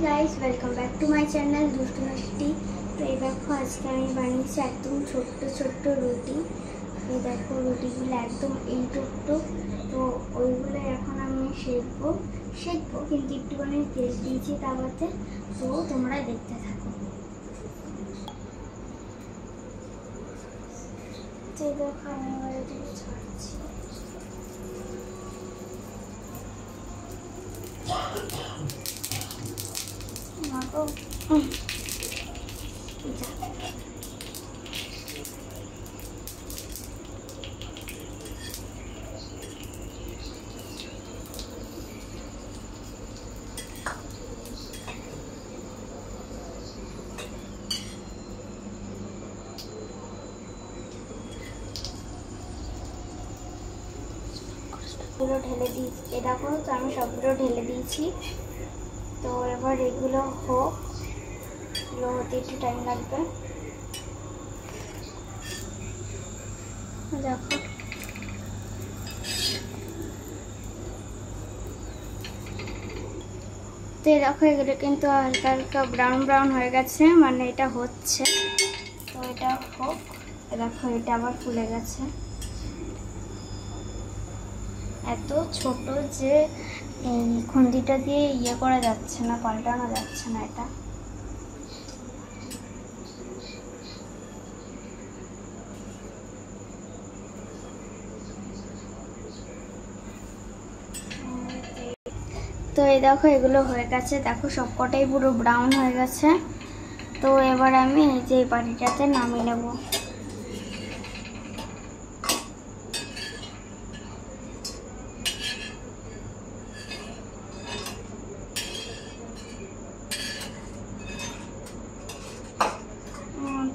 Guys welcome back to my channel Dushtu Mishti. तो ये देखो आज के আমি বানিয়েছি একদম ছোট্ট ছোট্ট রুটি। এই দেখো রুটিগুলো একদম এইটুকু, তো ওইগুলো এখন আমি সেঁকবো কিন্তু একটুখানি তেল দিয়েছি তাওয়াতে, তো তোমরা দেখতে থাকো। তো দেখো আমি এটাকে ছাড়ছি। মাগো পুরো ঢেলে দিয়েছি, এ দেখো। তো আমি সবগুলো ঢেলে দিয়েছি। তো এবার এগুলো হোক, এগুলো হতে একটু টাইম লাগবে। দেখো তো এই দেখো এগুলো কিন্তু হালকা হালকা ব্রাউন ব্রাউন হয়ে গেছে, মানে এটা হচ্ছে। তো এটা হোক, দেখো এটা আবার ফুলে গেছে। এত ছোট যে এই খুন্তিটা দিয়ে ইয়ে করা যাচ্ছে না, পাল্টানো যাচ্ছে না এটা। তো এই দেখো এগুলো হয়ে গেছে, দেখো সবকটাই পুরো ব্রাউন হয়ে গেছে। তো এবার আমি এই যে বাটিটাতে নামিয়ে নেব।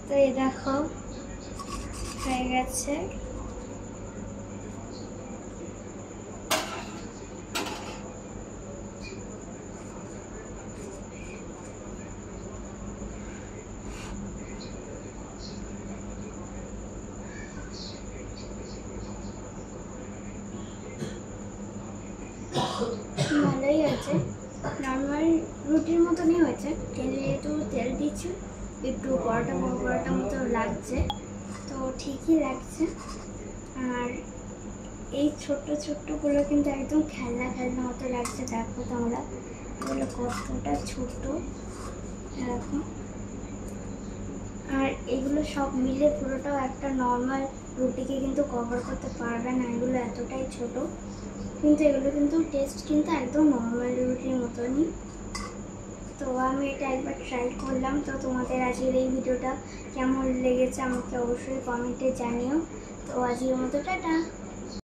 তো এই দেখো হয়ে গেছে। ভালোই আছে, নর্মাল রুটির মতনই হয়েছে, কিন্তু যেহেতু তেল দিচ্ছি একটু পরোটা মতো লাগছে, তো ঠিকই লাগছে। আর এই ছোট্ট ছোট্টগুলো কিন্তু একদম খেলনা মতো লাগছে। দেখো তোমরা এগুলো কতটা ছোট, দেখো। আর এগুলো সব মিলে পুরোটাও একটা নর্মাল রুটিকে কিন্তু কভার করতে পারবে না, এগুলো এতটাই ছোট। কিন্তু এগুলো কিন্তু টেস্ট কিন্তু একদম নর্মাল রুটির মতনই। তো আমি এটা একবার ট্রাই করলাম। তো তোমাদের আজকের এই ভিডিওটা কেমন লেগেছে আমাকে অবশ্যই কমেন্টে জানিও। তো আজকের মতো টাটা।